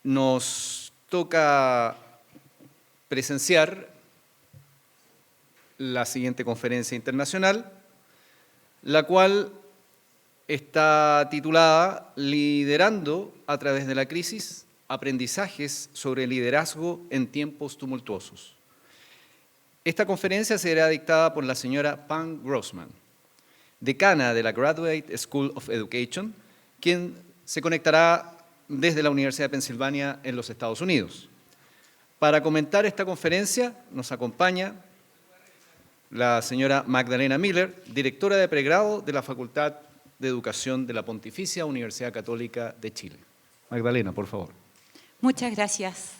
nos toca presenciar la siguiente conferencia internacional, la cual está titulada Liderando a través de la crisis, aprendizajes sobre liderazgo en tiempos tumultuosos. Esta conferencia será dictada por la señora Pam Grossman, decana de la Graduate School of Education, quien se conectará desde la Universidad de Pensilvania en los Estados Unidos. Para comentar esta conferencia nos acompaña la señora Magdalena Miller, directora de pregrado de la Facultad de Educación de la Pontificia Universidad Católica de Chile. Magdalena, por favor. Muchas gracias.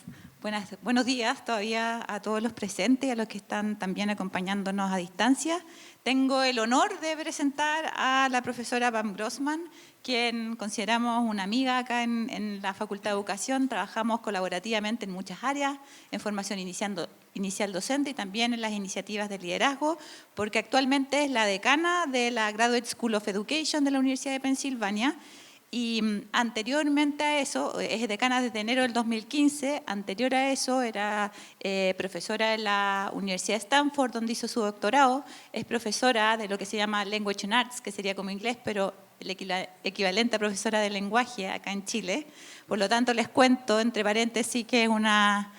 Buenos días todavía a todos los presentes y a los que están también acompañándonos a distancia. Tengo el honor de presentar a la profesora Pam Grossman, quien consideramos una amiga acá en la Facultad de Educación. Trabajamos colaborativamente en muchas áreas, en formación inicial docente y también en las iniciativas de liderazgo, porque actualmente es la decana de la Graduate School of Education de la Universidad de Pensilvania. Y anteriormente a eso, es decana desde enero del 2015, anterior a eso era profesora en la Universidad de Stanford, donde hizo su doctorado, es profesora de lo que se llama Language and Arts, que sería como inglés, pero el equivalente a profesora de lenguaje acá en Chile. Por lo tanto, les cuento, entre paréntesis, que es una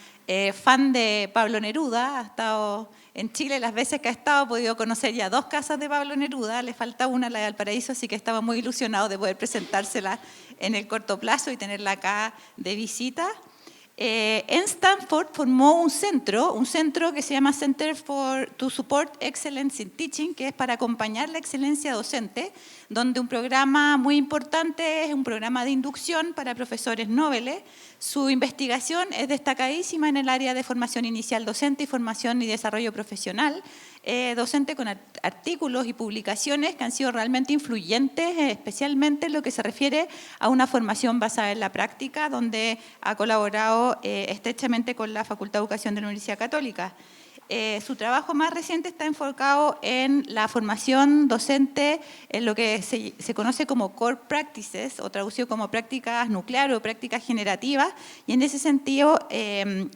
fan de Pablo Neruda, ha estado en Chile las veces que ha estado, ha podido conocer ya 2 casas de Pablo Neruda, le falta una, la de Valparaíso, así que estaba muy ilusionado de poder presentársela en el corto plazo y tenerla acá de visita. En Stanford formó un centro que se llama Center to Support Excellence in Teaching, que es para acompañar la excelencia docente, donde un programa muy importante es un programa de inducción para profesores noveles. Su investigación es destacadísima en el área de formación inicial docente y formación y desarrollo profesional docente, con artículos y publicaciones que han sido realmente influyentes, especialmente en lo que se refiere a una formación basada en la práctica, donde ha colaborado estrechamente con la Facultad de Educación de la Universidad Católica. Su trabajo más reciente está enfocado en la formación docente en lo que se conoce como core practices, o traducido como prácticas nucleares o prácticas generativas, y en ese sentido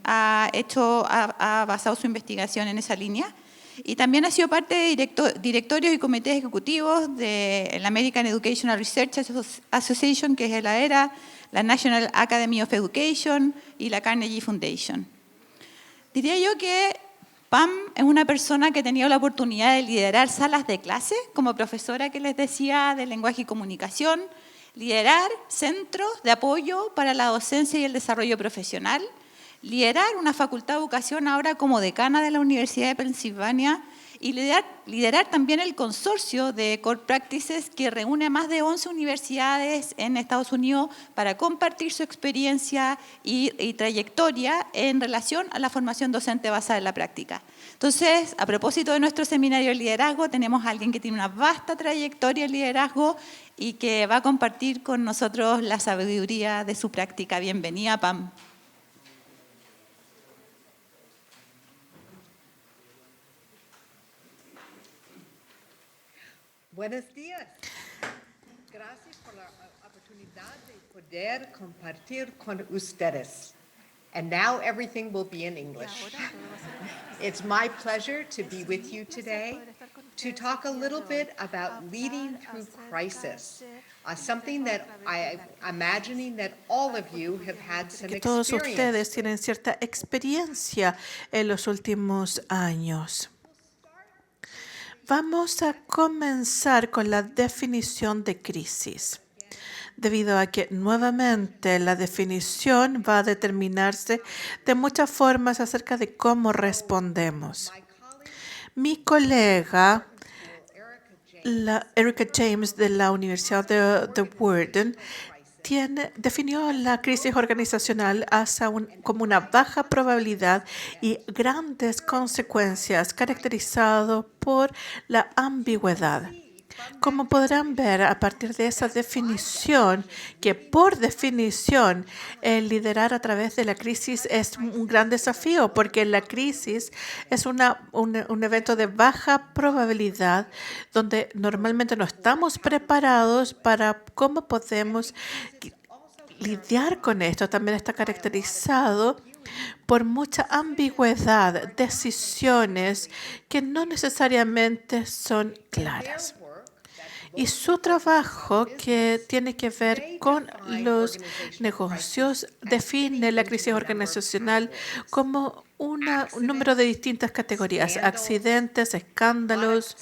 ha basado su investigación en esa línea. Y también ha sido parte de directorios y comités ejecutivos de la American Educational Research Association, que es la AERA, la National Academy of Education y la Carnegie Foundation. Diría yo que Pam es una persona que ha tenido la oportunidad de liderar salas de clase como profesora, que les decía, de lenguaje y comunicación, liderar centros de apoyo para la docencia y el desarrollo profesional, liderar una facultad de educación ahora como decana de la Universidad de Pensilvania y liderar también el consorcio de Core Practices, que reúne a más de 11 universidades en Estados Unidos para compartir su experiencia y trayectoria en relación a la formación docente basada en la práctica. Entonces, a propósito de nuestro seminario de liderazgo, tenemos a alguien que tiene una vasta trayectoria en liderazgo y que va a compartir con nosotros la sabiduría de su práctica. Bienvenida, Pam. Buenos días. Gracias por la oportunidad de poder compartir con ustedes. And now everything will be in English. It's my pleasure to be with you today to talk a little bit about leading through crisis, something that I'm imagining that all of you have had some Que todos experience. ustedes tienen cierta experiencia en los últimos años. Vamos a comenzar con la definición de crisis, debido a que nuevamente la definición va a determinarse de muchas formas acerca de cómo respondemos. Mi colega, Erica James de la Universidad de Wharton, definió la crisis organizacional como una baja probabilidad y grandes consecuencias, caracterizado por la ambigüedad. Como podrán ver a partir de esa definición, que por definición el liderar a través de la crisis es un gran desafío, porque la crisis es un evento de baja probabilidad donde normalmente no estamos preparados para cómo podemos lidiar con esto también está caracterizado por mucha ambigüedad, decisiones que no necesariamente son claras. Y su trabajo, que tiene que ver con los negocios, define la crisis organizacional como un número de distintas categorías: accidentes, escándalos,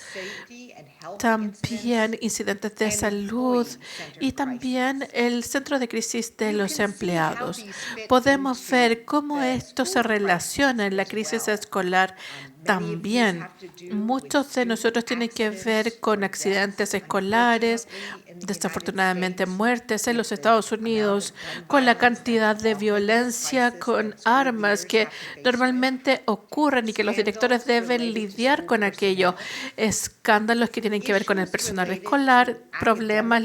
también incidentes de salud y también el centro de crisis de los empleados. Podemos ver cómo esto se relaciona en la crisis escolar también. Muchos de nosotros tienen que ver con accidentes escolares, desafortunadamente muertes en los Estados Unidos, con la cantidad de violencia con armas que normalmente ocurren y que los directores deben lidiar con aquello. Escándalos que tienen que ver con el personal escolar, problemas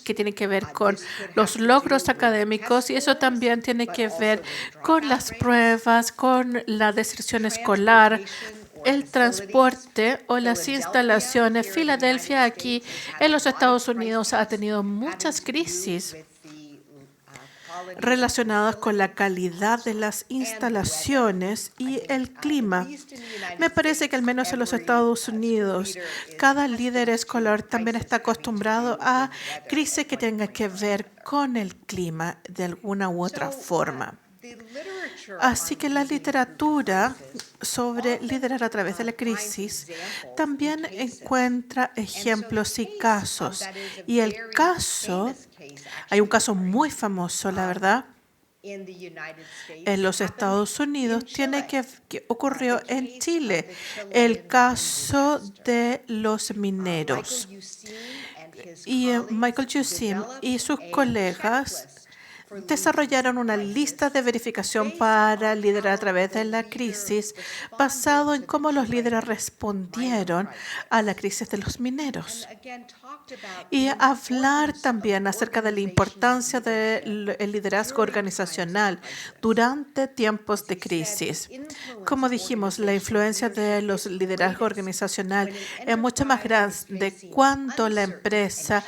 que tienen que ver con los logros académicos, y eso también tiene que ver con las pruebas, con la deserción escolar, el transporte o las instalaciones. Filadelfia, aquí en los Estados Unidos, ha tenido muchas crisis relacionadas con la calidad de las instalaciones y el clima. Me parece que al menos en los Estados Unidos, cada líder escolar también está acostumbrado a crisis que tengan que ver con el clima de alguna u otra forma. Así que la literatura sobre liderar a través de la crisis también encuentra ejemplos y casos. Y hay un caso muy famoso, la verdad, en los Estados Unidos, que ocurrió en Chile, el caso de los mineros. Y Michael Yusim y sus colegas desarrollaron una lista de verificación para liderar a través de la crisis, basado en cómo los líderes respondieron a la crisis de los mineros. Y hablar también acerca de la importancia del liderazgo organizacional durante tiempos de crisis. Como dijimos, la influencia de los liderazgos organizacional es mucho más grande cuando la empresa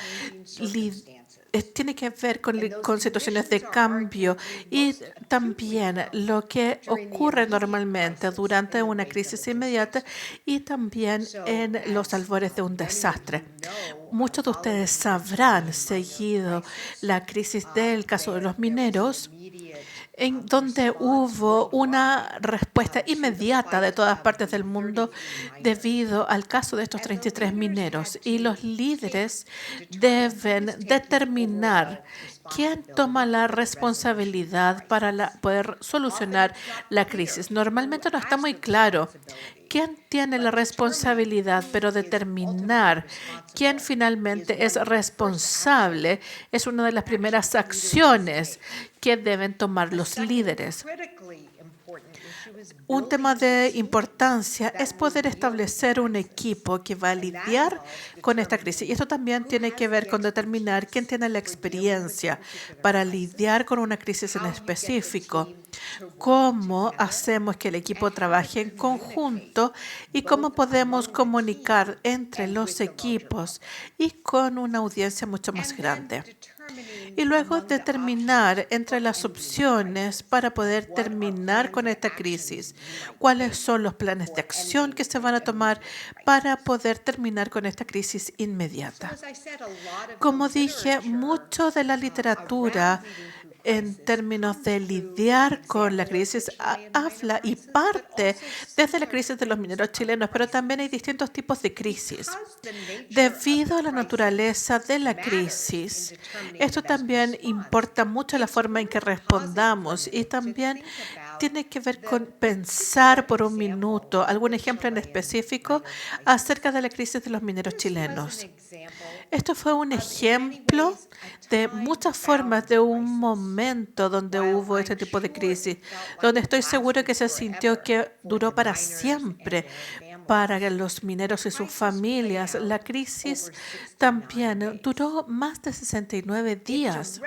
tiene que ver con situaciones de cambio y también lo que ocurre normalmente durante una crisis inmediata y también en los albores de un desastre. Muchos de ustedes habrán seguido la crisis del caso de los mineros, en donde hubo una respuesta inmediata de todas partes del mundo debido al caso de estos 33 mineros. Y los líderes deben determinar quién toma la responsabilidad para poder solucionar la crisis. Normalmente no está muy claro quién tiene la responsabilidad, pero determinar quién finalmente es responsable es una de las primeras acciones que deben tomar los líderes. Un tema de importancia es poder establecer un equipo que va a lidiar con esta crisis. Y esto también tiene que ver con determinar quién tiene la experiencia para lidiar con una crisis en específico. Cómo hacemos que el equipo trabaje en conjunto y cómo podemos comunicar entre los equipos y con una audiencia mucho más grande. Y luego determinar entre las opciones para poder terminar con esta crisis. ¿Cuáles son los planes de acción que se van a tomar para poder terminar con esta crisis inmediata? Como dije, mucho de la literatura en términos de lidiar con la crisis habla y parte desde la crisis de los mineros chilenos, pero también hay distintos tipos de crisis. Debido a la naturaleza de la crisis, esto también importa mucho la forma en que respondamos y también tiene que ver con pensar por un minuto algún ejemplo en específico acerca de la crisis de los mineros chilenos. Esto fue un ejemplo de muchas formas de un momento donde hubo este tipo de crisis, donde estoy seguro que se sintió que duró para siempre para los mineros y sus familias. La crisis también duró más de 69 días.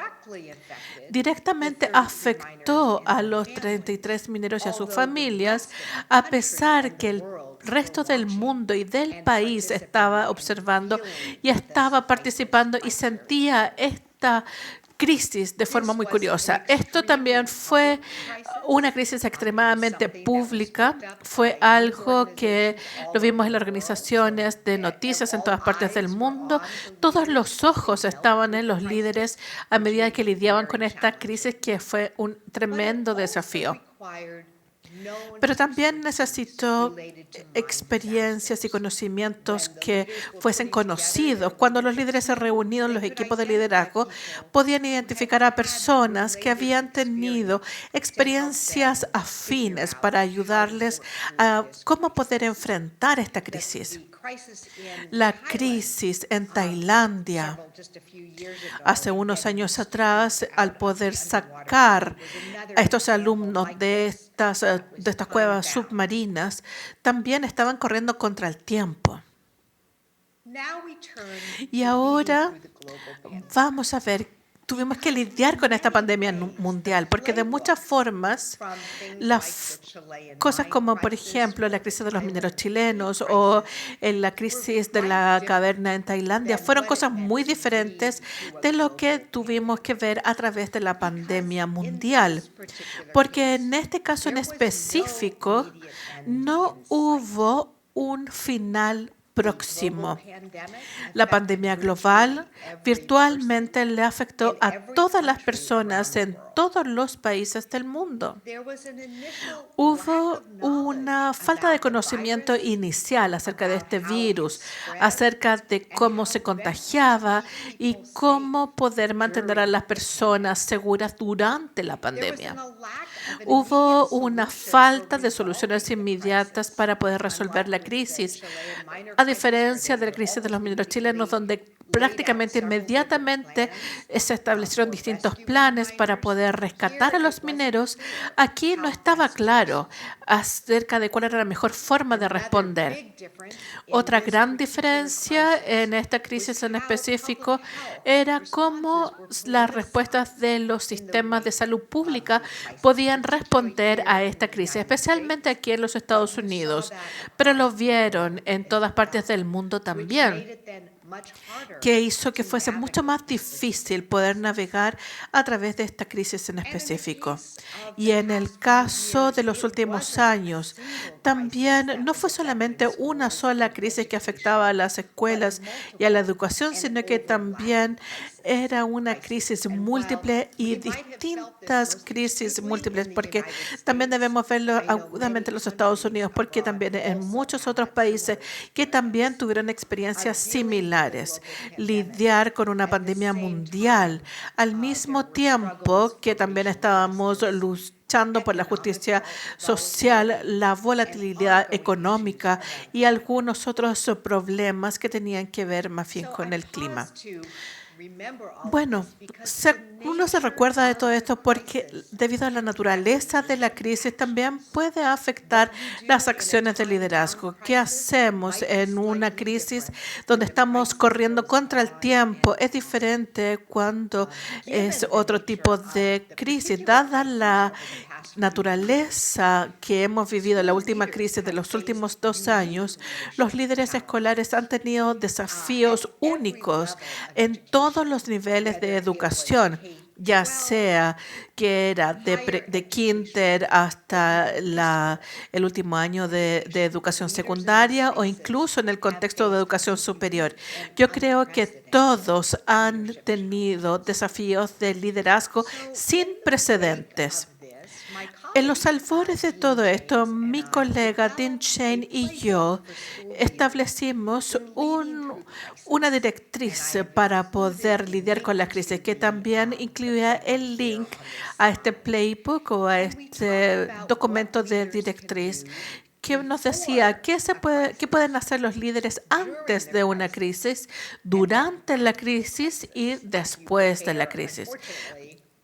Directamente afectó a los 33 mineros y a sus familias, a pesar que el resto del mundo y del país estaba observando y estaba participando y sentía esta crisis de forma muy curiosa. Esto también fue una crisis extremadamente pública. Fue algo que lo vimos en las organizaciones de noticias en todas partes del mundo. Todos los ojos estaban en los líderes a medida que lidiaban con esta crisis, que fue un tremendo desafío. Pero también necesitó experiencias y conocimientos que fuesen conocidos. Cuando los líderes se reunían, los equipos de liderazgo podían identificar a personas que habían tenido experiencias afines para ayudarles a cómo poder enfrentar esta crisis. La crisis en Tailandia hace unos años atrás, al poder sacar a estos alumnos de estas cuevas submarinas, también estaban corriendo contra el tiempo. Y ahora vamos a ver, tuvimos que lidiar con esta pandemia mundial, porque de muchas formas, las cosas como, por ejemplo, la crisis de los mineros chilenos o la crisis de la caverna en Tailandia, fueron cosas muy diferentes de lo que tuvimos que ver a través de la pandemia mundial. Porque en este caso en específico, no hubo un final próximo. La pandemia global virtualmente le afectó a todas las personas en todos los países del mundo. Hubo una falta de conocimiento inicial acerca de este virus, acerca de cómo se contagiaba y cómo poder mantener a las personas seguras durante la pandemia. Hubo una falta de soluciones inmediatas para poder resolver la crisis, a diferencia de la crisis de los mineros chilenos, donde prácticamente inmediatamente se establecieron distintos planes para poder rescatar a los mineros. Aquí no estaba claro acerca de cuál era la mejor forma de responder. Otra gran diferencia en esta crisis en específico era cómo las respuestas de los sistemas de salud pública podían responder a esta crisis, especialmente aquí en los Estados Unidos, pero lo vieron en todas partes del mundo también, que hizo que fuese mucho más difícil poder navegar a través de esta crisis en específico. Y en el caso de los últimos años, también no fue solamente una sola crisis que afectaba a las escuelas y a la educación, sino que también era una crisis múltiple y distintas crisis múltiples, porque también debemos verlo agudamente en los Estados Unidos, porque también en muchos otros países que también tuvieron experiencias similares, lidiar con una pandemia mundial, al mismo tiempo que también estábamos luchando por la justicia social, la volatilidad económica y algunos otros problemas que tenían que ver más bien con el clima. Bueno, uno se recuerda de todo esto porque debido a la naturaleza de la crisis también puede afectar las acciones de liderazgo. ¿Qué hacemos en una crisis donde estamos corriendo contra el tiempo? Es diferente cuando es otro tipo de crisis. Dada la naturaleza que hemos vivido en la última crisis de los últimos 2 años, los líderes escolares han tenido desafíos únicos en todos los niveles de educación, ya sea que era de kinder hasta el último año de educación secundaria o incluso en el contexto de educación superior. Yo creo que todos han tenido desafíos de liderazgo sin precedentes. En los albores de todo esto, mi colega Dean Shane y yo establecimos una directriz para poder lidiar con la crisis, que también incluía el link a este playbook o a este documento de directriz que nos decía qué pueden hacer los líderes antes de una crisis, durante la crisis y después de la crisis.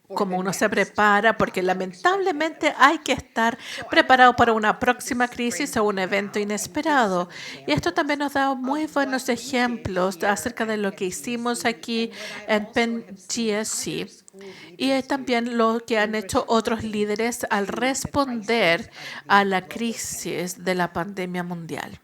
Cómo uno se prepara, porque lamentablemente hay que estar preparado para una próxima crisis o un evento inesperado. Y esto también nos da muy buenos ejemplos acerca de lo que hicimos aquí en Penn GSC y también lo que han hecho otros líderes al responder a la crisis de la pandemia mundial.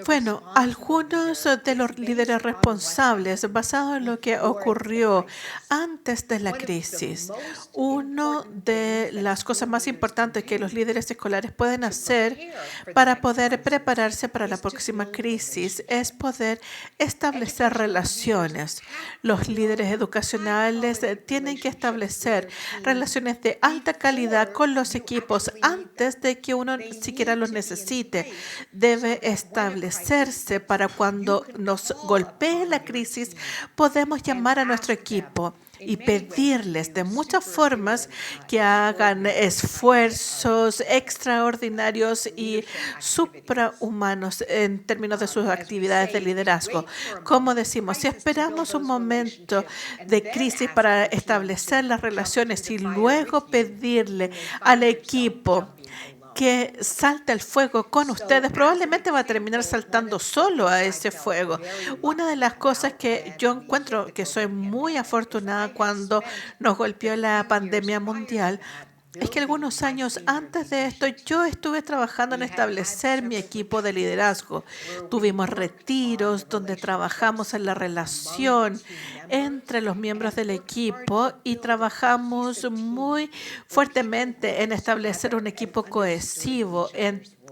Bueno, algunos de los líderes responsables, basado en lo que ocurrió antes de la crisis, una de las cosas más importantes que los líderes escolares pueden hacer para poder prepararse para la próxima crisis es poder establecer relaciones. Los líderes educacionales tienen que establecer relaciones de alta calidad con los equipos antes de que uno siquiera los necesite. Debe establecerse para cuando nos golpee la crisis, podemos llamar a nuestro equipo y pedirles de muchas formas que hagan esfuerzos extraordinarios y suprahumanos en términos de sus actividades de liderazgo. Como decimos, si esperamos un momento de crisis para establecer las relaciones y luego pedirle al equipo que salte al fuego con ustedes, probablemente va a terminar saltando solo a ese fuego. Una de las cosas que yo encuentro que soy muy afortunada cuando nos golpeó la pandemia mundial es que algunos años antes de esto yo estuve trabajando en establecer mi equipo de liderazgo. Tuvimos retiros donde trabajamos en la relación entre los miembros del equipo y trabajamos muy fuertemente en establecer un equipo cohesivo.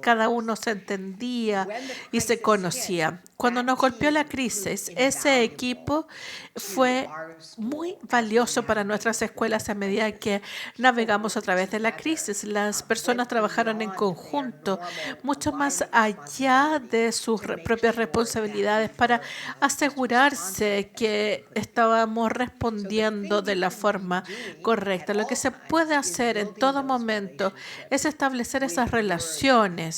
Cada uno se entendía y se conocía. Cuando nos golpeó la crisis, ese equipo fue muy valioso para nuestras escuelas a medida que navegamos a través de la crisis. Las personas trabajaron en conjunto, mucho más allá de sus propias responsabilidades, para asegurarse que estábamos respondiendo de la forma correcta. Lo que se puede hacer en todo momento es establecer esas relaciones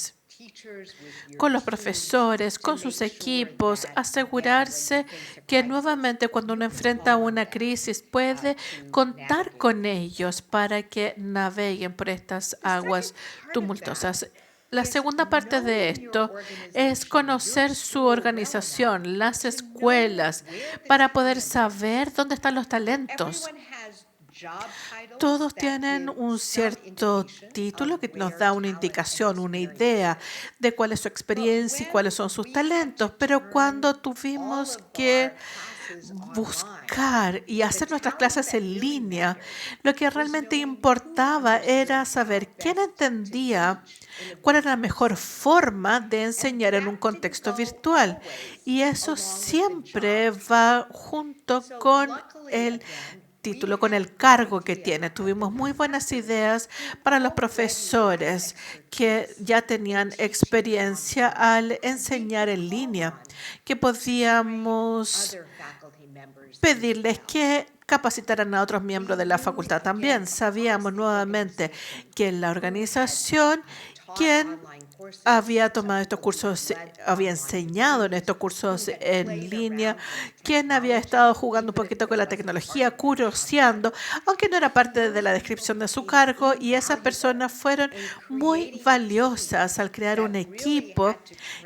con los profesores, con sus equipos, asegurarse que nuevamente cuando uno enfrenta una crisis puede contar con ellos para que naveguen por estas aguas tumultuosas. La segunda parte de esto es conocer su organización, las escuelas, para poder saber dónde están los talentos. Todos tienen un cierto título que nos da una indicación, una idea de cuál es su experiencia y cuáles son sus talentos, pero cuando tuvimos que buscar y hacer nuestras clases en línea, lo que realmente importaba era saber quién entendía cuál era la mejor forma de enseñar en un contexto virtual. Y eso siempre va junto con el título, con el cargo que tiene. Tuvimos muy buenas ideas para los profesores que ya tenían experiencia al enseñar en línea, que podíamos pedirles que capacitaran a otros miembros de la facultad también. Sabíamos nuevamente que la organización, quien había tomado estos cursos, había enseñado en estos cursos en línea, quien había estado jugando un poquito con la tecnología, curioseando, aunque no era parte de la descripción de su cargo, y esas personas fueron muy valiosas al crear un equipo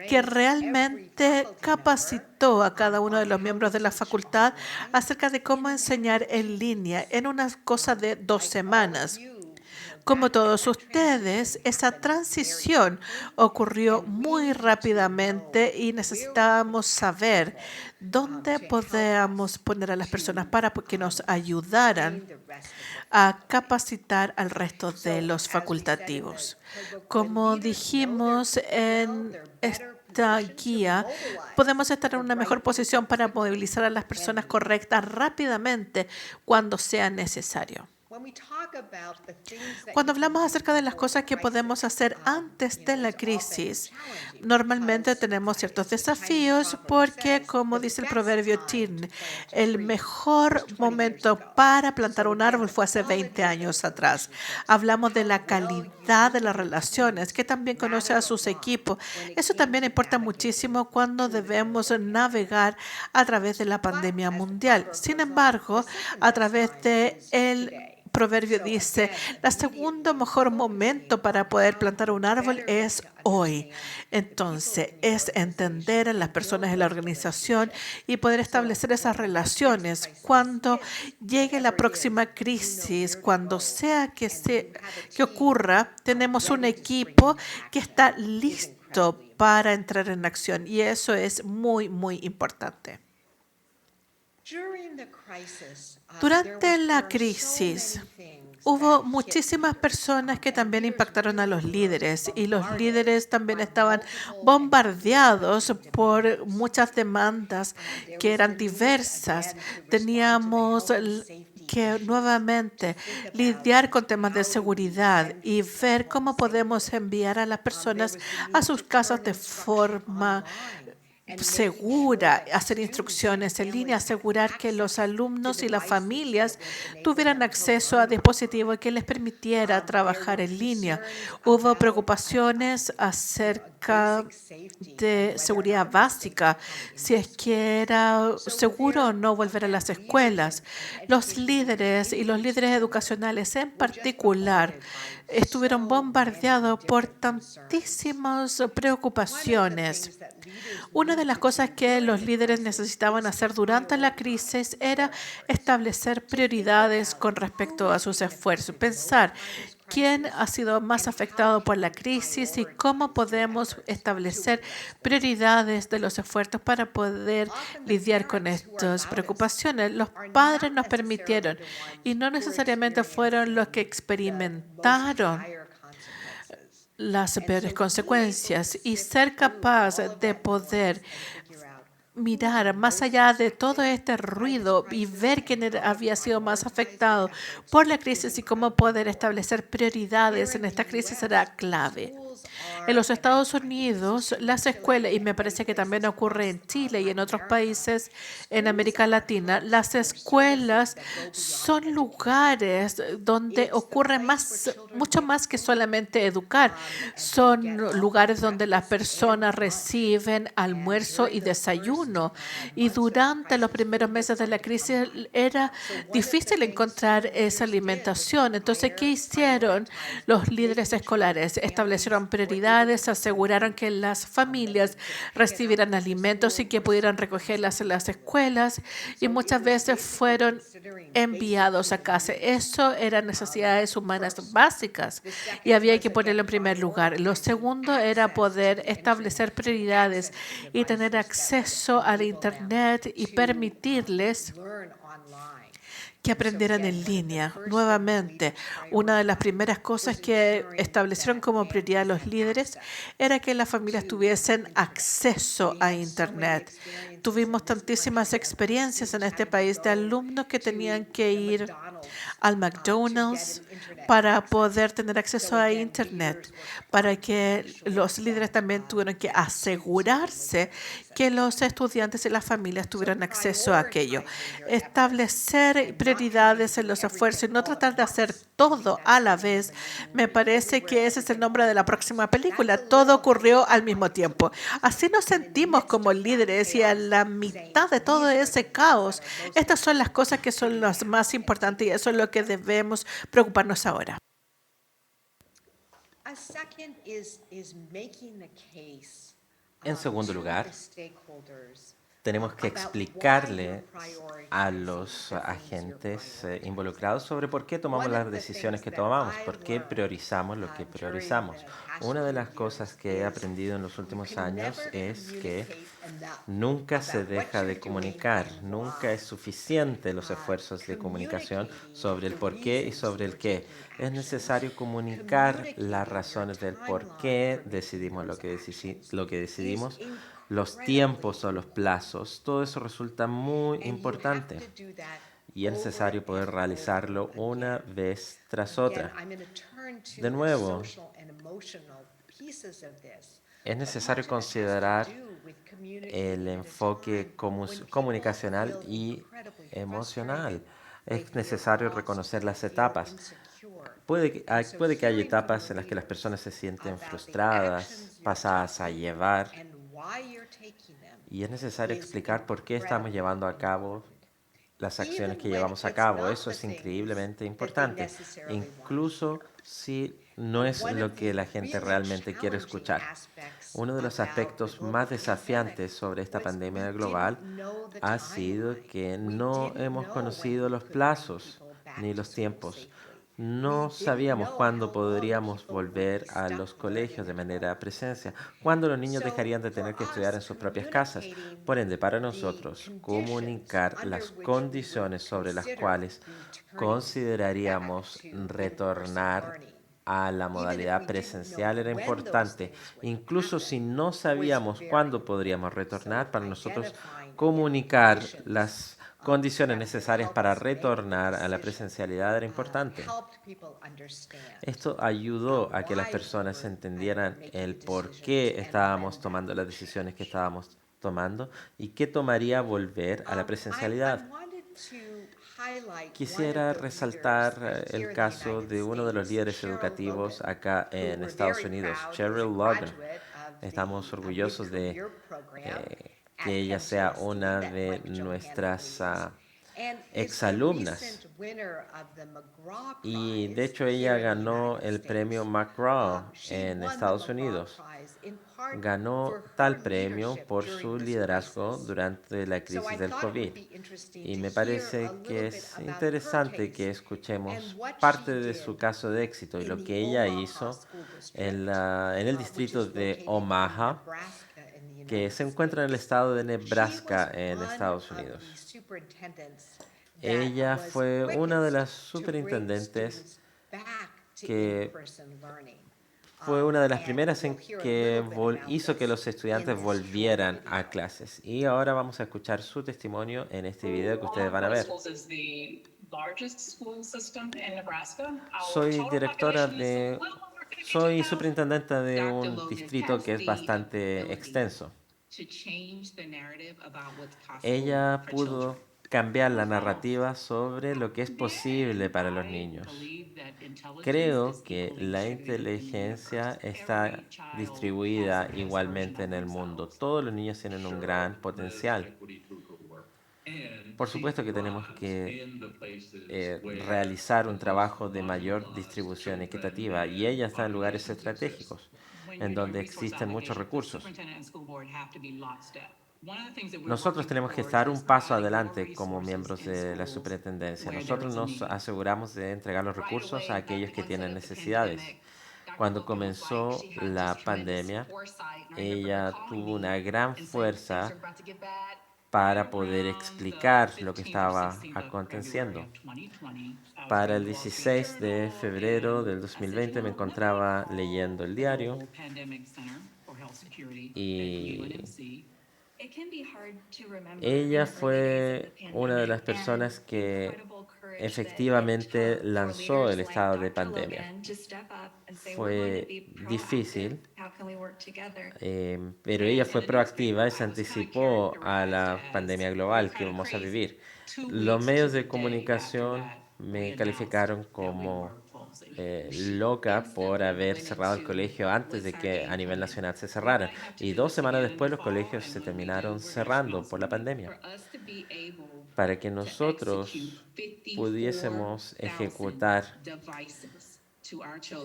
que realmente capacitó a cada uno de los miembros de la facultad acerca de cómo enseñar en línea en una cosa de 2 semanas. Como todos ustedes, esa transición ocurrió muy rápidamente y necesitábamos saber dónde podíamos poner a las personas para que nos ayudaran a capacitar al resto de los facultativos. Como dijimos en esta guía, podemos estar en una mejor posición para movilizar a las personas correctas rápidamente cuando sea necesario. Cuando hablamos acerca de las cosas que podemos hacer antes de la crisis, normalmente tenemos ciertos desafíos porque, como dice el proverbio TIN, el mejor momento para plantar un árbol fue hace 20 años atrás. Hablamos de la calidad de las relaciones, que también conoce a sus equipos. Eso también importa muchísimo cuando debemos navegar a través de la pandemia mundial. Sin embargo, a través de el proverbio dice, el segundo mejor momento para poder plantar un árbol es hoy. Entonces, es entender a las personas de la organización y poder establecer esas relaciones cuando llegue la próxima crisis, cuando sea que ocurra, tenemos un equipo que está listo listo para entrar en acción y eso es muy, muy importante. Durante la crisis, hubo muchísimas personas que también impactaron a los líderes y los líderes también estaban bombardeados por muchas demandas que eran diversas. Teníamos que nuevamente lidiar con temas de seguridad y ver cómo podemos enviar a las personas a sus casas de forma segura, hacer instrucciones en línea, asegurar que los alumnos y las familias tuvieran acceso a dispositivos que les permitiera trabajar en línea. Hubo preocupaciones acerca de seguridad básica, si es que era seguro o no volver a las escuelas. Los líderes y los líderes educacionales en particular estuvieron bombardeados por tantísimas preocupaciones. Una de las cosas que los líderes necesitaban hacer durante la crisis era establecer prioridades con respecto a sus esfuerzos, pensar quién ha sido más afectado por la crisis y cómo podemos establecer prioridades de los esfuerzos para poder lidiar con estas preocupaciones. Los padres nos permitieron y no necesariamente fueron los que experimentaron las peores consecuencias y ser capaz de poder mirar más allá de todo este ruido y ver quién había sido más afectado por la crisis y cómo poder establecer prioridades en esta crisis será clave. En los Estados Unidos, las escuelas, y me parece que también ocurre en Chile y en otros países en América Latina, las escuelas son lugares donde ocurre mucho más que solamente educar. Son lugares donde las personas reciben almuerzo y desayuno. Y durante los primeros meses de la crisis era difícil encontrar esa alimentación. Entonces, ¿qué hicieron los líderes escolares? Establecieron prioridades, aseguraron que las familias recibieran alimentos y que pudieran recogerlas en las escuelas y muchas veces fueron enviados a casa. Eso eran necesidades humanas básicas y había que ponerlo en primer lugar. Lo segundo era poder establecer prioridades y tener acceso al Internet y permitirles que aprendieran en línea. Nuevamente, una de las primeras cosas que establecieron como prioridad los líderes era que las familias tuviesen acceso a Internet. Tuvimos tantísimas experiencias en este país de alumnos que tenían que ir al McDonald's para poder tener acceso a Internet, para que los líderes también tuvieron que asegurarse que los estudiantes y las familias tuvieran acceso a aquello. Establecer prioridades en los esfuerzos y no tratar de hacer todo a la vez, me parece que ese es el nombre de la próxima película. Todo ocurrió al mismo tiempo. Así nos sentimos como líderes y a la mitad de todo ese caos, estas son las cosas que son las más importantes y eso es lo que debemos preocuparnos ahora. En segundo lugar, tenemos que explicarle a los agentes involucrados sobre por qué tomamos las decisiones que tomamos, por qué priorizamos lo que priorizamos. Una de las cosas que he aprendido en los últimos años es que nunca se deja de comunicar, nunca es suficiente los esfuerzos de comunicación sobre el por qué y sobre el qué. Es necesario comunicar las razones del por qué decidimos lo que decidimos, los tiempos o los plazos. Todo eso resulta muy importante y es necesario poder realizarlo una vez tras otra. De nuevo, es necesario considerar el enfoque comunicacional y emocional. Es necesario reconocer las etapas. Puede que haya etapas en las que las personas se sienten frustradas, pasadas a llevar, y es necesario explicar por qué estamos llevando a cabo las acciones que llevamos a cabo. Eso es increíblemente importante, incluso si no es lo que la gente realmente quiere escuchar. Uno de los aspectos más desafiantes sobre esta pandemia global ha sido que no hemos conocido los plazos ni los tiempos. No sabíamos cuándo podríamos volver a los colegios de manera presencia, cuándo los niños dejarían de tener que estudiar en sus propias casas. Por ende, para nosotros, comunicar las condiciones sobre las cuales consideraríamos retornar a la modalidad presencial era importante. Incluso si no sabíamos cuándo podríamos retornar, para nosotros comunicar las condiciones necesarias para retornar a la presencialidad era importante. Esto ayudó a que las personas entendieran el por qué estábamos tomando las decisiones que estábamos tomando y qué tomaría volver a la presencialidad. Quisiera resaltar el caso de uno de los líderes educativos acá en Estados Unidos, Cheryl Logan. Estamos orgullosos de que ella sea una de nuestras exalumnas. Y de hecho ella ganó el premio McGraw en Estados Unidos. Ganó tal premio por su liderazgo durante la crisis del COVID. Y me parece que es interesante que escuchemos parte de su caso de éxito y lo que ella hizo en el distrito de Omaha, que se encuentra en el estado de Nebraska en Estados Unidos. Ella fue una de las superintendentes que fue una de las primeras en que hizo que los estudiantes volvieran a clases. Y ahora vamos a escuchar su testimonio en este video que ustedes van a ver. Soy superintendente de un distrito que es bastante extenso. Ella pudo cambiar la narrativa sobre lo que es posible para los niños. Creo que la inteligencia está distribuida igualmente en el mundo. Todos los niños tienen un gran potencial. Por supuesto que tenemos que realizar un trabajo de mayor distribución equitativa y ella está en lugares estratégicos, en donde existen muchos recursos. Nosotros tenemos que estar un paso adelante como miembros de la superintendencia. Nosotros nos aseguramos de entregar los recursos a aquellos que tienen necesidades. Cuando comenzó la pandemia, ella tuvo una gran fuerza para poder explicar lo que estaba aconteciendo. Para el 16 de febrero del 2020 me encontraba leyendo el diario y ella fue una de las personas que efectivamente lanzó el estado de pandemia. Fue difícil, pero ella fue proactiva y se anticipó a la pandemia global que vamos a vivir. Los medios de comunicación me calificaron como loca por haber cerrado el colegio antes de que a nivel nacional se cerrara. Y 2 semanas después los colegios se terminaron cerrando por la pandemia. Para que nosotros pudiésemos ejecutar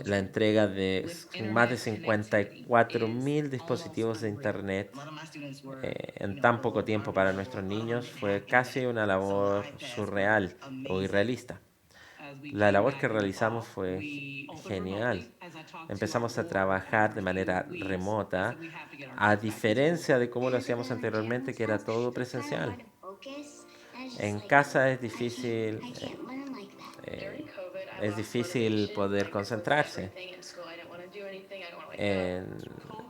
la entrega de más de 54,000 dispositivos de Internet en tan poco tiempo para nuestros niños fue casi una labor surreal o irrealista. La labor que realizamos fue genial. Empezamos a trabajar de manera remota, a diferencia de cómo lo hacíamos anteriormente, que era todo presencial. En casa es difícil poder concentrarse.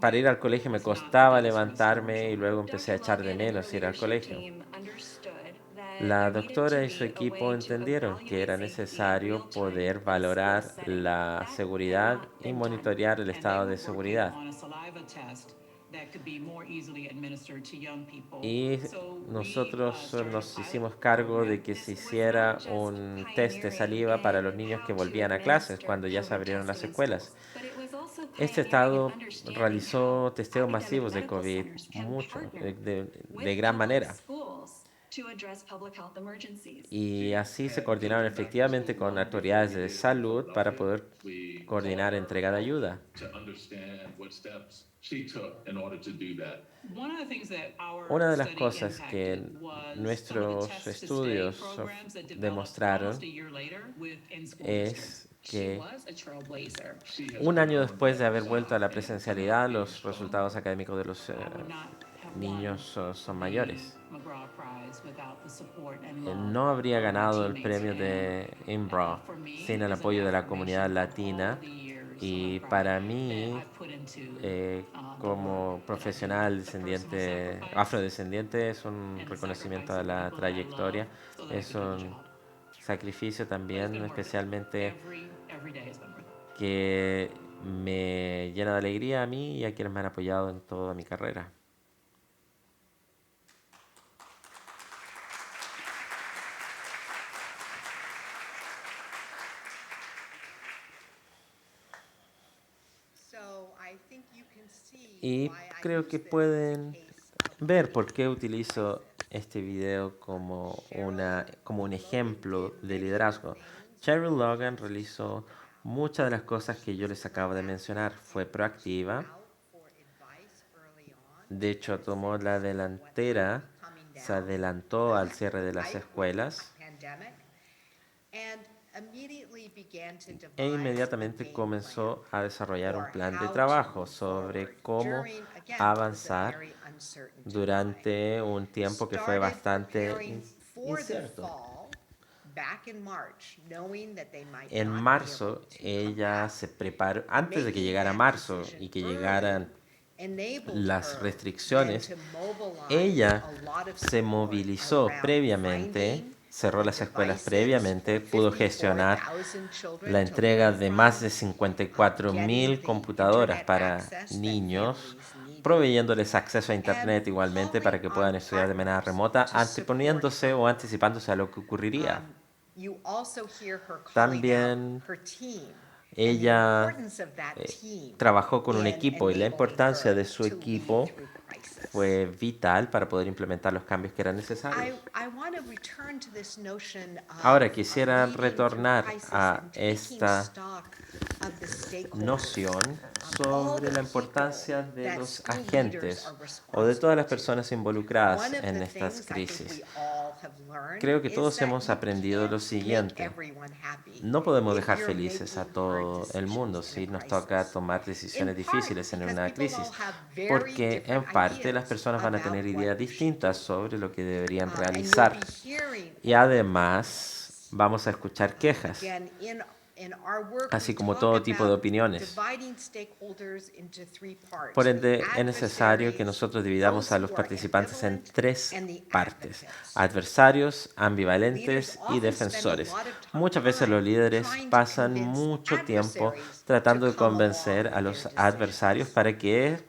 Para ir al colegio me costaba levantarme y luego empecé a echar de menos ir al colegio. La doctora y su equipo entendieron que era necesario poder valorar la seguridad y monitorear el estado de seguridad. Y nosotros nos hicimos cargo de que se hiciera un test de saliva para los niños que volvían a clases cuando ya se abrieron las escuelas. Este estado realizó testeos masivos de COVID de gran manera. Y así se coordinaron efectivamente con autoridades de salud para poder coordinar entrega de ayuda. Una de las cosas que nuestros estudios demostraron es que un año después de haber vuelto a la presencialidad, los resultados académicos de los niños son mayores. No habría ganado el premio de Imbro sin el apoyo de la comunidad latina, y para mí, como profesional afrodescendiente, es un reconocimiento a la trayectoria, es un sacrificio también, especialmente que me llena de alegría a mí y a quienes me han apoyado en toda mi carrera. Y creo que pueden ver por qué utilizo este video como un ejemplo de liderazgo. Cheryl Logan realizó muchas de las cosas que yo les acabo de mencionar. Fue proactiva. De hecho, tomó la delantera, se adelantó al cierre de las escuelas e inmediatamente comenzó a desarrollar un plan de trabajo sobre cómo avanzar durante un tiempo que fue bastante incierto. En marzo, ella se preparó, antes de que llegara marzo y que llegaran las restricciones, ella se movilizó previamente, cerró las escuelas previamente, pudo gestionar la entrega de más de 54,000 computadoras para niños, proveyéndoles acceso a Internet igualmente para que puedan estudiar de manera remota, anteponiéndose o anticipándose a lo que ocurriría. También ella trabajó con un equipo, y la importancia de su equipo fue vital para poder implementar los cambios que eran necesarios. Ahora quisiera retornar a esta noción sobre la importancia de los agentes o de todas las personas involucradas en estas crisis. Creo que todos hemos aprendido lo siguiente: no podemos dejar felices a todo el mundo si nos toca tomar decisiones difíciles en una crisis, porque en parte las personas van a tener ideas distintas sobre lo que deberían realizar, y además vamos a escuchar quejas, así como todo tipo de opiniones. Por ende, es necesario que nosotros dividamos a los participantes en tres partes: adversarios, ambivalentes y defensores. Muchas veces los líderes pasan mucho tiempo tratando de convencer a los adversarios para que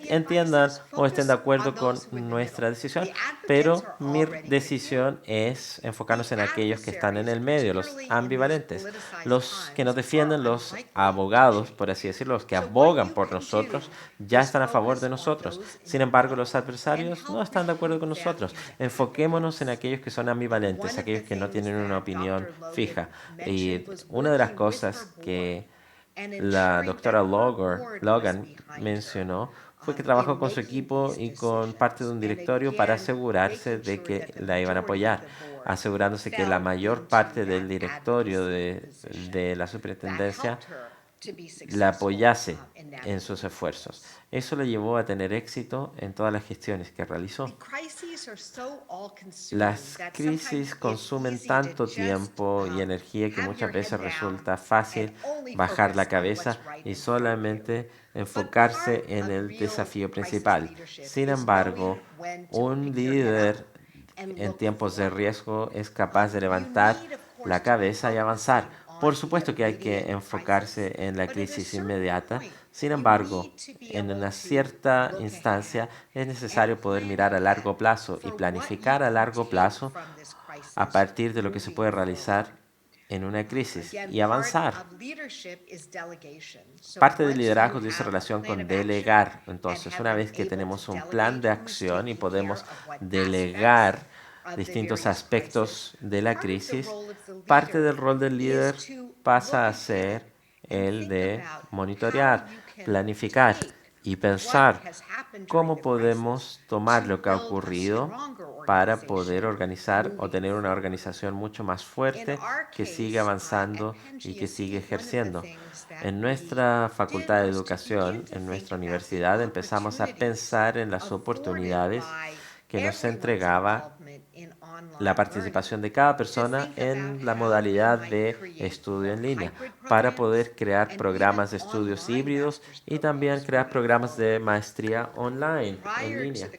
entiendan o estén de acuerdo con nuestra decisión, pero mi decisión es enfocarnos en aquellos que están en el medio, los ambivalentes, los que nos defienden, los abogados, por así decirlo, los que abogan por nosotros, ya están a favor de nosotros. Sin embargo, los adversarios no están de acuerdo con nosotros. Enfoquémonos en aquellos que son ambivalentes, aquellos que no tienen una opinión fija. Y una de las cosas que la doctora Logan mencionó fue que trabajó con su equipo y con parte de un directorio para asegurarse de que la iban a apoyar, asegurándose que la mayor parte del directorio de la superintendencia la apoyase en sus esfuerzos. Eso le llevó a tener éxito en todas las gestiones que realizó. Las crisis consumen tanto tiempo y energía que muchas veces resulta fácil bajar la cabeza y solamente enfocarse en el desafío principal. Sin embargo, un líder en tiempos de riesgo es capaz de levantar la cabeza y avanzar. Por supuesto que hay que enfocarse en la crisis inmediata. Sin embargo, en una cierta instancia es necesario poder mirar a largo plazo y planificar a largo plazo a partir de lo que se puede realizar en una crisis y avanzar. Parte del liderazgo dice relación con delegar. Entonces, una vez que tenemos un plan de acción y podemos delegar distintos aspectos de la crisis, parte del rol del líder pasa a ser el de monitorear, planificar y pensar cómo podemos tomar lo que ha ocurrido para poder organizar o tener una organización mucho más fuerte que sigue avanzando y que sigue ejerciendo. En nuestra Facultad de Educación, en nuestra universidad, empezamos a pensar en las oportunidades que nos entregaba la participación de cada persona en la modalidad de estudio en línea para poder crear programas de estudios híbridos y también crear programas de maestría online en línea.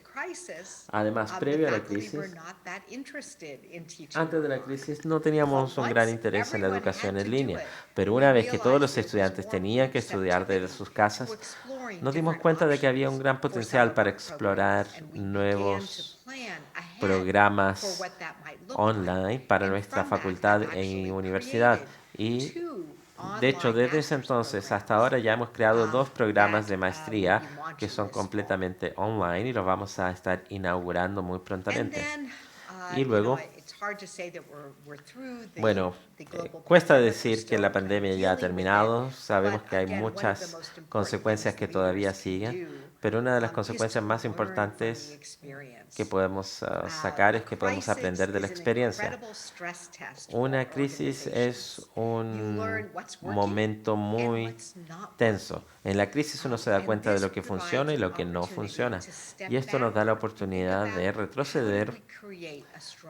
Además, previo a la crisis, antes de la crisis no teníamos un gran interés en la educación en línea, pero una vez que todos los estudiantes tenían que estudiar desde sus casas, nos dimos cuenta de que había un gran potencial para explorar nuevos programas online para nuestra facultad e universidad. Y de hecho, desde ese entonces hasta ahora ya hemos creado 2 programas de maestría que son completamente online y los vamos a estar inaugurando muy prontamente. Y luego, bueno, cuesta decir que la pandemia ya ha terminado. Sabemos que hay muchas consecuencias que todavía siguen, pero una de las consecuencias más importantes que podemos sacar es que podemos aprender de la experiencia. Una crisis es un momento muy tenso. En la crisis uno se da cuenta de lo que funciona y lo que no funciona. Y esto nos da la oportunidad de retroceder,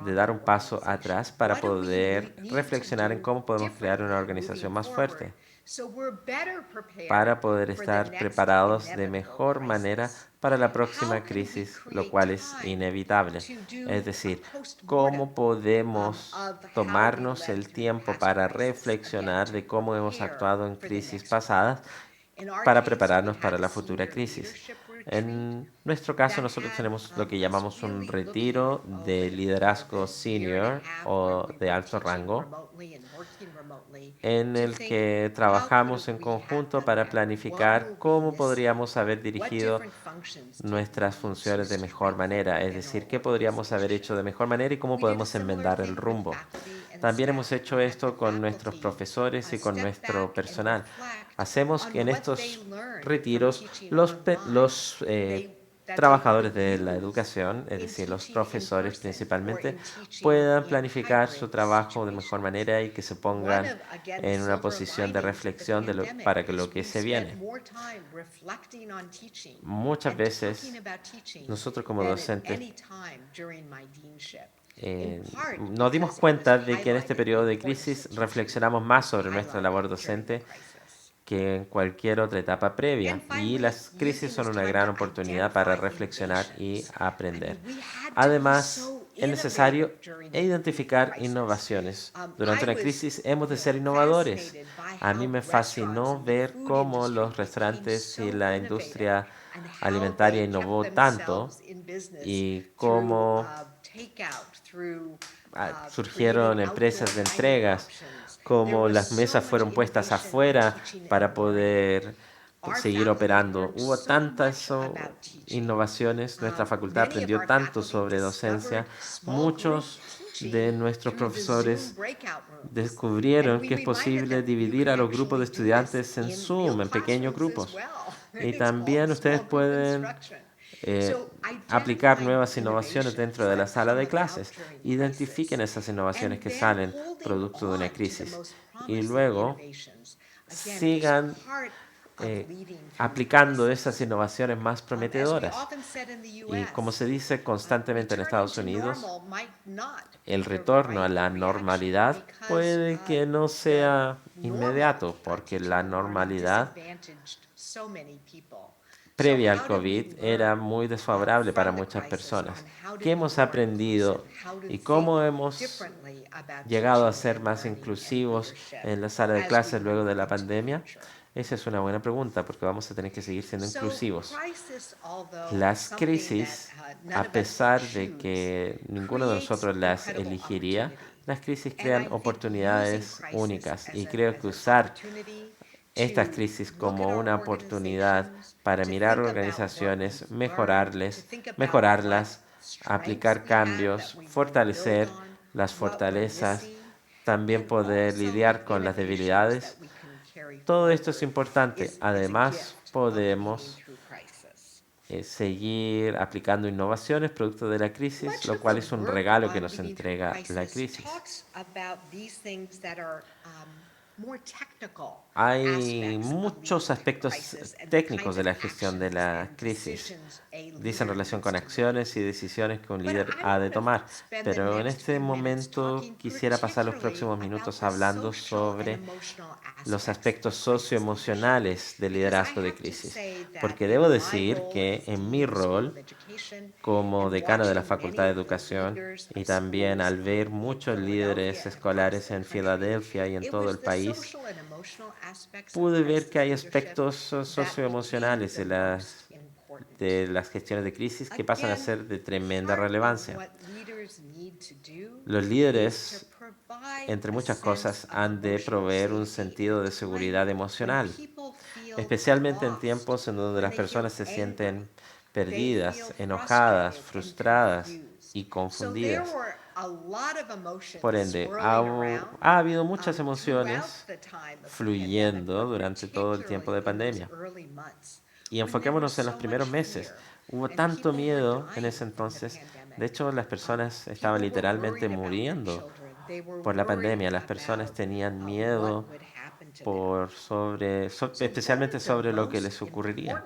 de dar un paso atrás para poder reflexionar en cómo podemos crear una organización más fuerte, para poder estar preparados de mejor manera para la próxima crisis, lo cual es inevitable. Es decir, cómo podemos tomarnos el tiempo para reflexionar de cómo hemos actuado en crisis pasadas para prepararnos para la futura crisis. En nuestro caso, nosotros tenemos lo que llamamos un retiro de liderazgo senior o de alto rango, en el que trabajamos en conjunto para planificar cómo podríamos haber dirigido nuestras funciones de mejor manera, es decir, qué podríamos haber hecho de mejor manera y cómo podemos enmendar el rumbo. También hemos hecho esto con nuestros profesores y con nuestro personal. Hacemos que en estos retiros los trabajadores de la educación, es decir, los profesores principalmente, puedan planificar su trabajo de mejor manera y que se pongan en una posición de reflexión para que lo que se viene. Muchas veces nosotros como docentes nos dimos cuenta de que en este periodo de crisis reflexionamos más sobre nuestra labor docente que en cualquier otra etapa previa. Y las crisis son una gran oportunidad para reflexionar y aprender. Además, es necesario identificar innovaciones. Durante una crisis hemos de ser innovadores. A mí me fascinó ver cómo los restaurantes y la industria alimentaria innovó tanto y cómo surgieron empresas de entregas, como las mesas fueron puestas afuera para poder seguir operando. Hubo tantas innovaciones, nuestra facultad aprendió tanto sobre docencia. Muchos de nuestros profesores descubrieron que es posible dividir a los grupos de estudiantes en Zoom, en pequeños grupos. Y también ustedes pueden aplicar nuevas innovaciones dentro de la sala de clases. Identifiquen esas innovaciones que salen producto de una crisis y luego sigan aplicando esas innovaciones más prometedoras. Y como se dice constantemente en Estados Unidos, el retorno a la normalidad puede que no sea inmediato, porque la normalidad previa al COVID era muy desfavorable para muchas personas. ¿Qué hemos aprendido y cómo hemos llegado a ser más inclusivos en la sala de clases luego de la pandemia? Esa es una buena pregunta porque vamos a tener que seguir siendo inclusivos. Las crisis, a pesar de que ninguno de nosotros las elegiría, las crisis crean oportunidades únicas y creo que usar estas crisis como una oportunidad para mirar organizaciones, mejorarlas, aplicar cambios, fortalecer las fortalezas, también poder lidiar con las debilidades. Todo esto es importante. Además, podemos seguir aplicando innovaciones producto de la crisis, lo cual es un regalo que nos entrega la crisis. Hay muchos aspectos técnicos de la gestión de la crisis. Dice en relación con acciones y decisiones que un líder ha de tomar. Pero en este momento quisiera pasar los próximos minutos hablando sobre los aspectos socioemocionales del liderazgo de crisis. Porque debo decir que en mi rol como decano de la Facultad de Educación y también al ver muchos líderes escolares en Filadelfia y en todo el país, pude ver que hay aspectos socioemocionales de las gestiones de crisis que pasan a ser de tremenda relevancia. Los líderes, entre muchas cosas, han de proveer un sentido de seguridad emocional, especialmente en tiempos en donde las personas se sienten perdidas, enojadas, frustradas y confundidas. Por ende, ha habido muchas emociones fluyendo durante todo el tiempo de pandemia. Y enfoquémonos en los primeros meses. Hubo tanto miedo en ese entonces. De hecho, las personas estaban literalmente muriendo por la pandemia. Las personas tenían miedo especialmente sobre lo que les ocurriría.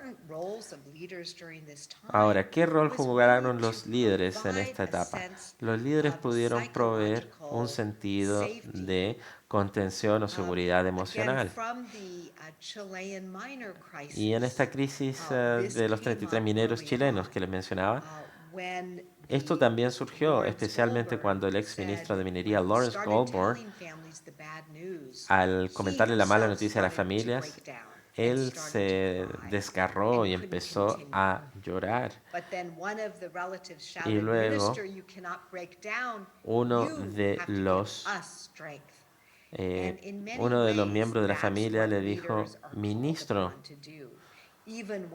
Ahora, ¿qué rol jugaron los líderes en esta etapa? Los líderes pudieron proveer un sentido de contención o seguridad emocional. Y en esta crisis de los 33 mineros chilenos que les mencionaba, esto también surgió, especialmente cuando el ex ministro de Minería, Lawrence Goldborn, al comentarle la mala noticia a las familias, él se desgarró y empezó a llorar. Y luego uno de los miembros de la familia le dijo: ministro,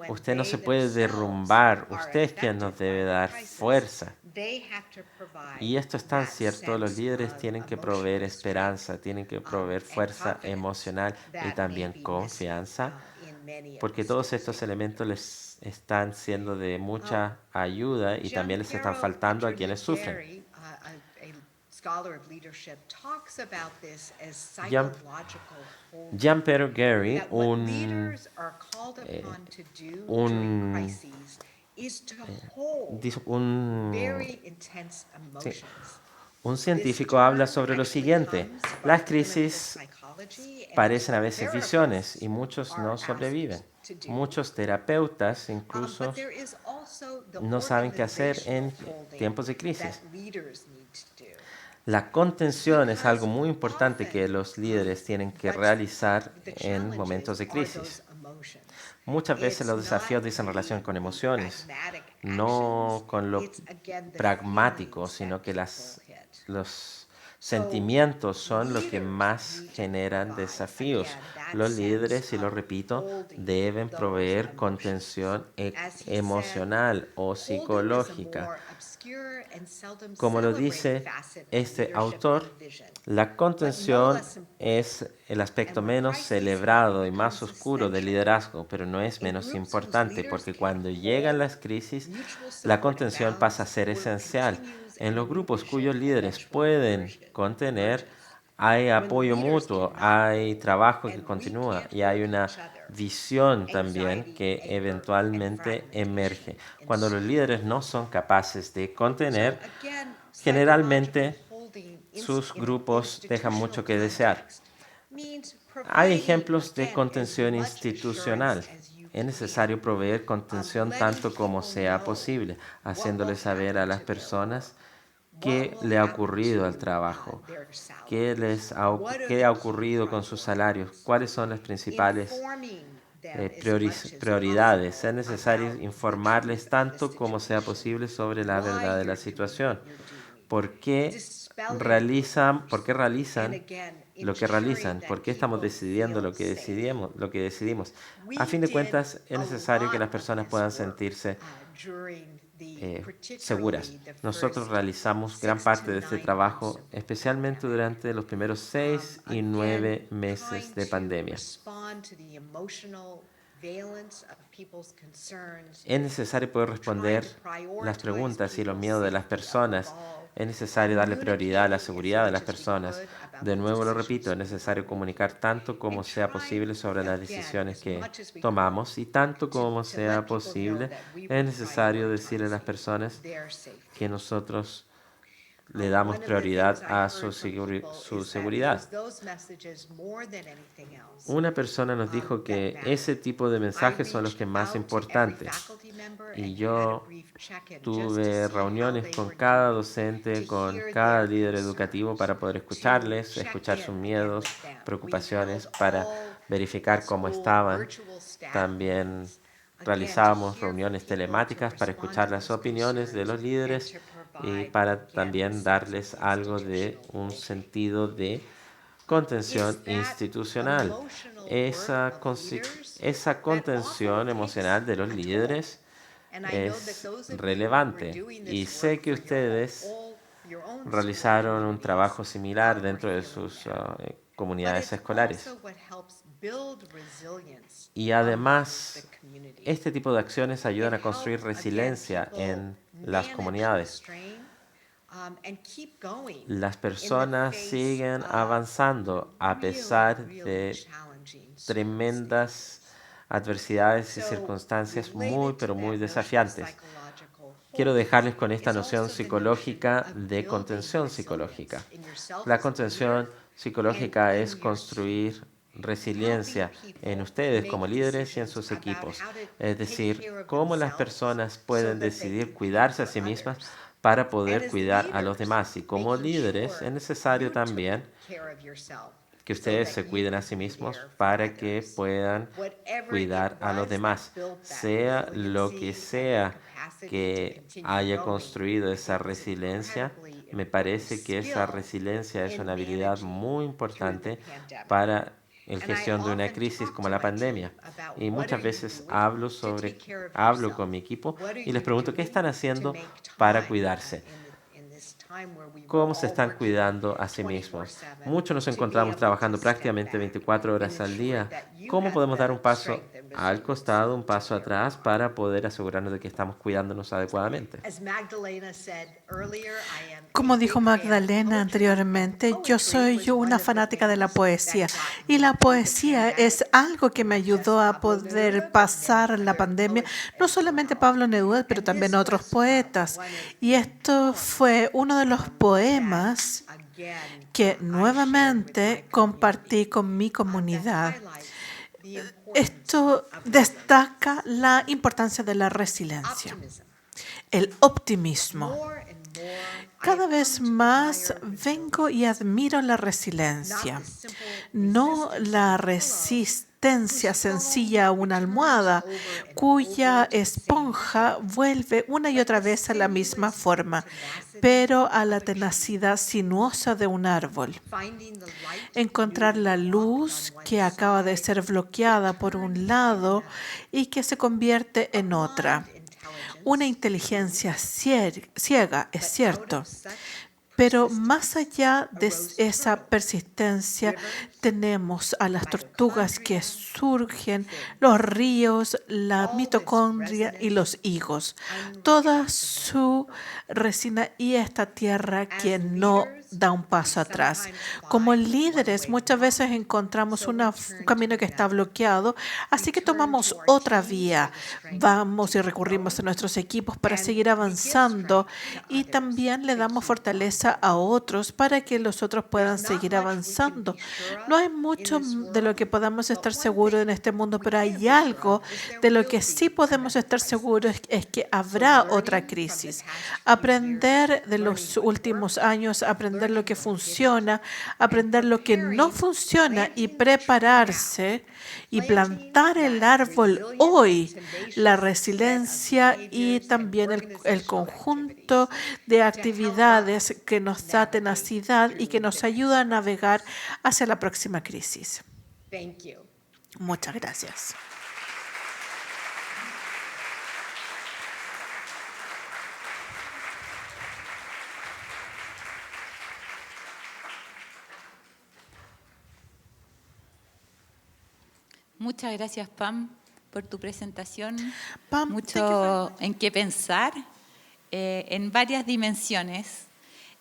usted no se puede derrumbar, usted es quien nos debe dar fuerza. Y esto es tan cierto, los líderes tienen que proveer esperanza, tienen que proveer fuerza emocional y también confianza, porque todos estos elementos les están siendo de mucha ayuda y también les están faltando a quienes sufren. Jean-Pierre Gary, un científico, habla sobre lo siguiente: las crisis parecen a veces visiones y muchos no sobreviven. Muchos terapeutas incluso no saben qué hacer en tiempos de crisis. La contención es algo muy importante que los líderes tienen que realizar en momentos de crisis. Muchas veces los desafíos dicen relación con emociones, no con lo pragmático, sino que los sentimientos son lo que más generan desafíos. Los líderes, y lo repito, deben proveer contención emocional o psicológica. Como lo dice este autor, la contención es el aspecto menos celebrado y más oscuro del liderazgo, pero no es menos importante, porque cuando llegan las crisis, la contención pasa a ser esencial. En los grupos cuyos líderes pueden contener, hay apoyo mutuo, hay trabajo que continúa y hay una visión también que eventualmente emerge. Cuando los líderes no son capaces de contener, generalmente sus grupos dejan mucho que desear. Hay ejemplos de contención institucional. Es necesario proveer contención tanto como sea posible, haciéndole saber a las personas qué le ha ocurrido al trabajo, qué ha ocurrido con sus salarios, cuáles son las principales prioridades. Es necesario informarles tanto como sea posible sobre la verdad de la situación. ¿Por qué realizan lo que realizan? ¿Por qué estamos decidiendo lo que decidimos? A fin de cuentas, es necesario que las personas puedan sentirse seguras. Nosotros realizamos gran parte de este trabajo, especialmente durante los primeros 6 y 9 meses de pandemia. Es necesario poder responder las preguntas y los miedos de las personas. Es necesario darle prioridad a la seguridad de las personas. De nuevo lo repito, es necesario comunicar tanto como sea posible sobre las decisiones que tomamos y tanto como sea posible es necesario decirle a las personas que nosotros le damos prioridad a su seguridad. Una persona nos dijo que ese tipo de mensajes son los que más importantes. Y yo tuve reuniones con cada docente, con cada líder educativo para poder escucharles, escuchar sus miedos, preocupaciones, para verificar cómo estaban. También realizábamos reuniones telemáticas para escuchar las opiniones de los líderes y para también darles algo de un sentido de contención institucional. Esa contención emocional de los líderes es relevante y sé que ustedes realizaron un trabajo similar dentro de sus comunidades escolares. Y además, este tipo de acciones ayudan a construir resiliencia en las comunidades. Las personas siguen avanzando a pesar de tremendas adversidades y circunstancias pero muy desafiantes. Quiero dejarles con esta noción psicológica de contención psicológica. La contención psicológica es construir resiliencia en ustedes como líderes y en sus equipos. Es decir, cómo las personas pueden decidir cuidarse a sí mismas para poder cuidar a los demás. Y como líderes es necesario también que ustedes se cuiden a sí mismos para que puedan cuidar a los demás. Sea lo que sea que haya construido esa resiliencia, me parece que esa resiliencia es una habilidad muy importante para la gestión de una crisis como la pandemia. Y muchas veces hablo con mi equipo y les pregunto qué están haciendo para cuidarse. ¿Cómo se están cuidando a sí mismos? Muchos nos encontramos trabajando prácticamente 24 horas al día. ¿Cómo podemos dar un paso al costado, un paso atrás para poder asegurarnos de que estamos cuidándonos adecuadamente? Como dijo Magdalena anteriormente, yo soy una fanática de la poesía y la poesía es algo que me ayudó a poder pasar la pandemia, no solamente Pablo Neruda, pero también otros poetas. Y esto fue uno de los poemas que nuevamente compartí con mi comunidad. Esto destaca la importancia de la resiliencia, el optimismo. Cada vez más vengo y admiro la resiliencia, no la resistencia sencilla a una almohada cuya esponja vuelve una y otra vez a la misma forma, pero a la tenacidad sinuosa de un árbol. Encontrar la luz que acaba de ser bloqueada por un lado y que se convierte en otra. Una inteligencia ciega, es cierto, pero más allá de esa persistencia tenemos a las tortugas que surgen, los ríos, la mitocondria y los higos. Toda su resina y esta tierra que no da un paso atrás. Como líderes muchas veces encontramos un camino que está bloqueado, así que tomamos otra vía. Vamos y recurrimos a nuestros equipos para seguir avanzando y también le damos fortaleza a otros para que los otros puedan seguir avanzando. No hay mucho de lo que podamos estar seguros en este mundo, pero hay algo de lo que sí podemos estar seguros es que habrá otra crisis. Aprender de los últimos años, aprender lo que funciona, aprender lo que no funciona y prepararse y plantar el árbol hoy, la resiliencia y también el conjunto de actividades que nos da tenacidad y que nos ayuda a navegar hacia la próxima crisis. Muchas gracias. Muchas gracias, Pam, por tu presentación. Pam, Mucho en qué pensar, en varias dimensiones.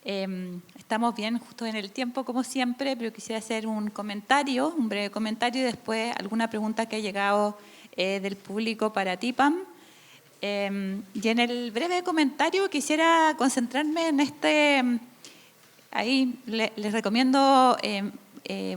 Estamos bien justo en el tiempo, como siempre, pero quisiera hacer un breve comentario, y después alguna pregunta que ha llegado del público para ti, Pam. Y en el breve comentario quisiera concentrarme en ahí les recomiendo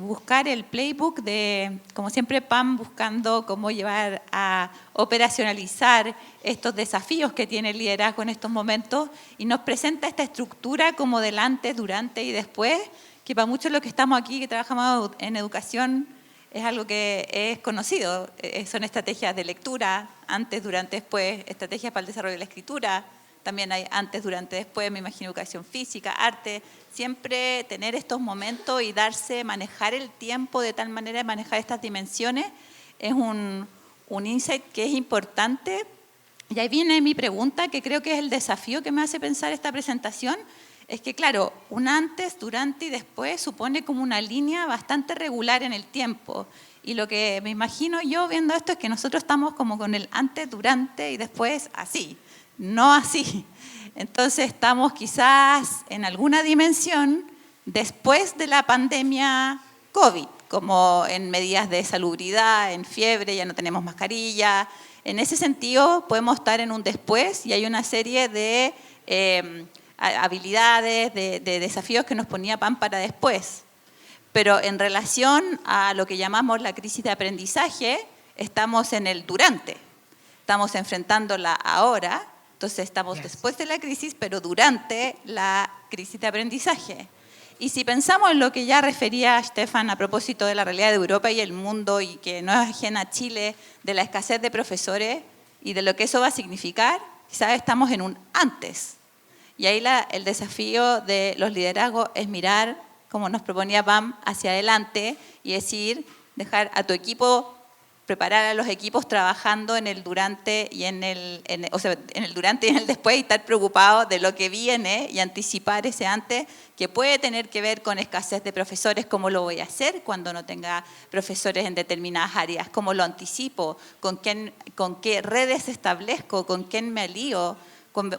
buscar el playbook de, como siempre, Pam buscando cómo llevar a operacionalizar estos desafíos que tiene el liderazgo en estos momentos, y nos presenta esta estructura como del antes, durante y después, que para muchos de los que estamos aquí, que trabajamos en educación, es algo que es conocido. Son estrategias de lectura, antes, durante, después, estrategias para el desarrollo de la escritura. También hay antes, durante, después, me imagino, educación física, arte. Siempre tener estos momentos y manejar el tiempo de tal manera de manejar estas dimensiones es un insight que es importante. Y ahí viene mi pregunta, que creo que es el desafío que me hace pensar esta presentación. Es que, claro, un antes, durante y después supone como una línea bastante regular en el tiempo. Y lo que me imagino yo viendo esto es que nosotros estamos como con el antes, durante y después así. No así. Entonces estamos quizás en alguna dimensión después de la pandemia COVID, como en medidas de salubridad, en fiebre, ya no tenemos mascarilla. En ese sentido podemos estar en un después, y hay una serie de habilidades, de desafíos que nos ponía Pam para después. Pero en relación a lo que llamamos la crisis de aprendizaje, estamos en el durante. Estamos enfrentándola ahora. Entonces estamos después de la crisis, pero durante la crisis de aprendizaje. Y si pensamos en lo que ya refería Stefan a propósito de la realidad de Europa y el mundo, y que no es ajena a Chile, de la escasez de profesores y de lo que eso va a significar, quizás estamos en un antes. Y ahí el desafío de los liderazgos es mirar, como nos proponía Pam, hacia adelante y decir, dejar a tu equipo, preparar a los equipos trabajando en el durante y en el durante y en el después, y estar preocupados de lo que viene y anticipar ese antes, que puede tener que ver con escasez de profesores. ¿Cómo lo voy a hacer cuando no tenga profesores en determinadas áreas? ¿Cómo lo anticipo? ¿Con qué redes establezco? ¿Con quién me alío?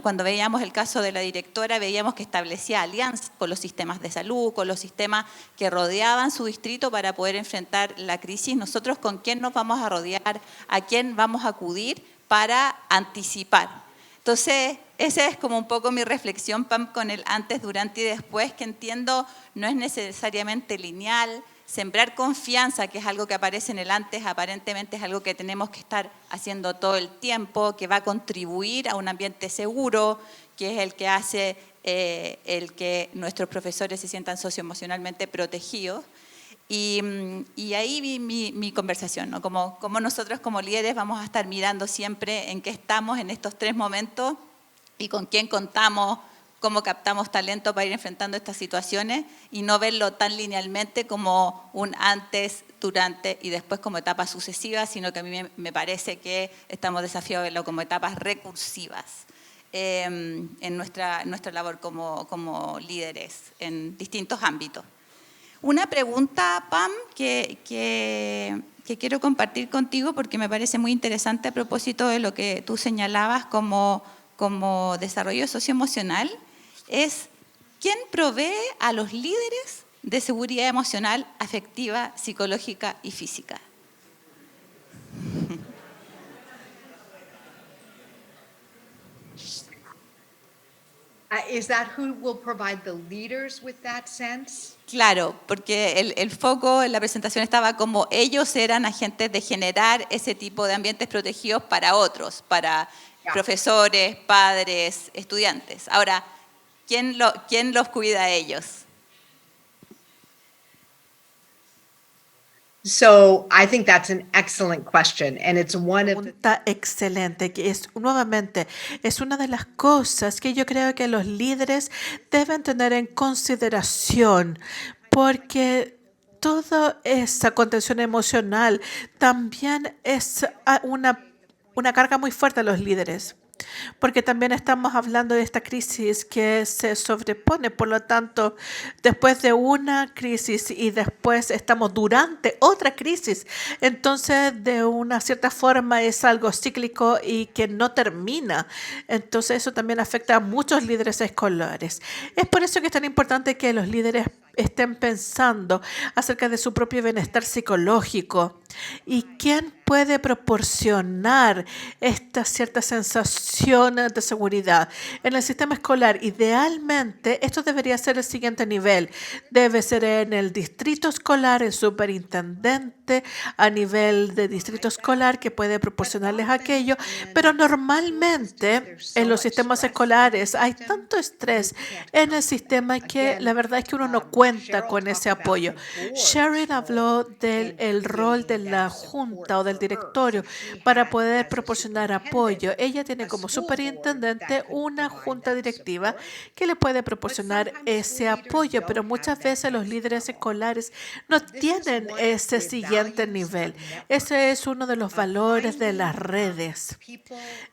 Cuando veíamos el caso de la directora, veíamos que establecía alianzas con los sistemas de salud, con los sistemas que rodeaban su distrito para poder enfrentar la crisis. Nosotros, ¿con quién nos vamos a rodear? ¿A quién vamos a acudir para anticipar? Entonces, esa es como un poco mi reflexión, Pam, con el antes, durante y después, que entiendo no es necesariamente lineal. Sembrar confianza, que es algo que aparece en el antes, aparentemente es algo que tenemos que estar haciendo todo el tiempo, que va a contribuir a un ambiente seguro, que es el que hace el que nuestros profesores se sientan socioemocionalmente protegidos. Y ahí vi mi conversación, ¿no? Como nosotros como líderes vamos a estar mirando siempre en qué estamos en estos tres momentos y con quién contamos, cómo captamos talento para ir enfrentando estas situaciones, y no verlo tan linealmente como un antes, durante y después como etapas sucesivas, sino que a mí me parece que estamos desafiados a verlo como etapas recursivas en nuestra labor como líderes en distintos ámbitos. Una pregunta, Pam, que quiero compartir contigo porque me parece muy interesante a propósito de lo que tú señalabas como desarrollo socioemocional, es ¿quién provee a los líderes de seguridad emocional, afectiva, psicológica y física? Is that who will provide the leaders with that sense? Claro, porque el foco en la presentación estaba como ellos eran agentes de generar ese tipo de ambientes protegidos para otros, para profesores, padres, estudiantes. Ahora, ¿quién los cuida a ellos? So I think that's an excellent question, and it's one of the Pregunta excelente, que es nuevamente es una de las cosas que yo creo que los líderes deben tener en consideración, porque toda esa contención emocional también es una carga muy fuerte a los líderes. porque también estamos hablando de esta crisis que se sobrepone. Por lo tanto, después de una crisis y después estamos durante otra crisis, entonces de una cierta forma es algo cíclico y que no termina. Entonces eso también afecta a muchos líderes escolares. Es por eso que es tan importante que los líderes estén pensando acerca de su propio bienestar psicológico y quién puede proporcionar esta cierta sensación de seguridad en el sistema escolar. Idealmente, esto debería ser el siguiente nivel. Debe ser en el distrito escolar, el superintendente a nivel de distrito escolar que puede proporcionarles aquello, pero normalmente en los sistemas escolares hay tanto estrés en el sistema que la verdad es que uno no cuenta con ese apoyo. Sharon habló del rol de la junta o del directorio para poder proporcionar apoyo. Ella tiene como superintendente una junta directiva que le puede proporcionar ese apoyo, pero muchas veces los líderes escolares no tienen ese siguiente nivel. Ese es uno de los valores de las redes.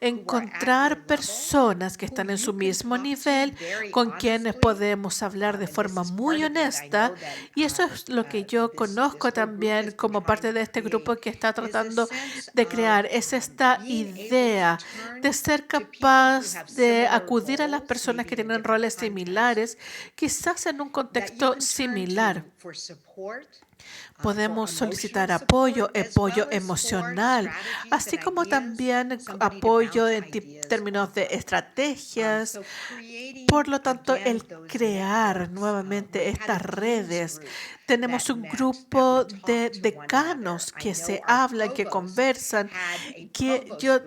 Encontrar personas que están en su mismo nivel, con quienes podemos hablar de forma muy honesta, y eso es lo que yo conozco también como parte de este grupo que está tratando de crear, es esta idea de ser capaz de acudir a las personas que tienen roles similares, quizás en un contexto similar. Podemos solicitar apoyo emocional, así como también apoyo en términos de estrategias. Por lo tanto, el crear nuevamente estas redes. Tenemos un grupo de decanos que se hablan, que conversan,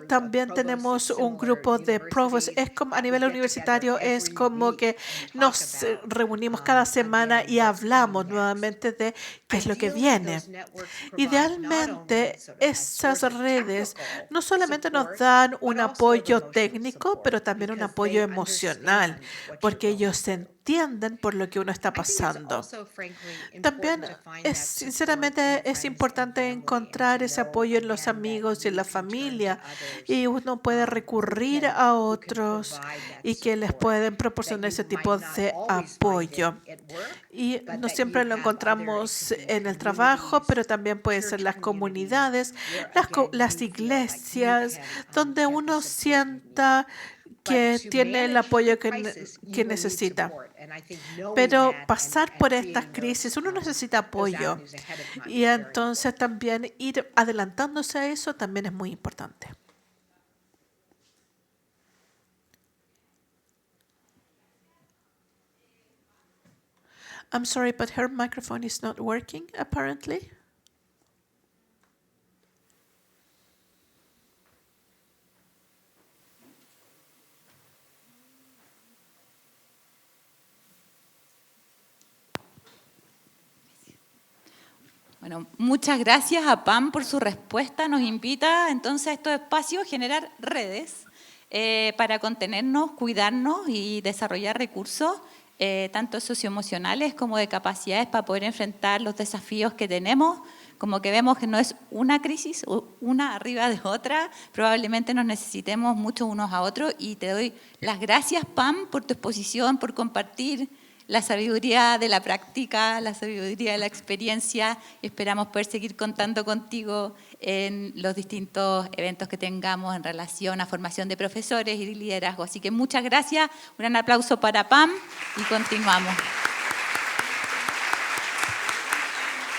también tenemos un grupo de provosts. Es como a nivel universitario, es como que nos reunimos cada semana y hablamos nuevamente de qué es lo que viene. Idealmente, esas redes no solamente nos dan un apoyo técnico, pero también un apoyo emocional, porque ellos se entienden por lo que uno está pasando. También, sinceramente, es importante encontrar ese apoyo en los amigos y en la familia, y uno puede recurrir a otros y que les pueden proporcionar ese tipo de apoyo. Y no siempre lo encontramos en el trabajo, pero también puede ser las comunidades, las iglesias, donde uno sienta que tiene el apoyo que necesita. Pero pasar por estas crisis, uno necesita apoyo. Y entonces también ir adelantándose a eso también es muy importante. I'm sorry, but her microphone is not working, apparently. Bueno, muchas gracias a Pam por su respuesta. Nos invita entonces a estos espacios a generar redes para contenernos, cuidarnos y desarrollar recursos, tanto socioemocionales como de capacidades para poder enfrentar los desafíos que tenemos. Como que vemos que no es una crisis, una arriba de otra, probablemente nos necesitemos mucho unos a otros. Y te doy las gracias, Pam, por tu exposición, por compartir la sabiduría de la práctica, la sabiduría de la experiencia. Esperamos poder seguir contando contigo en los distintos eventos que tengamos en relación a formación de profesores y de liderazgo. Así que muchas gracias, un gran aplauso para Pam y continuamos.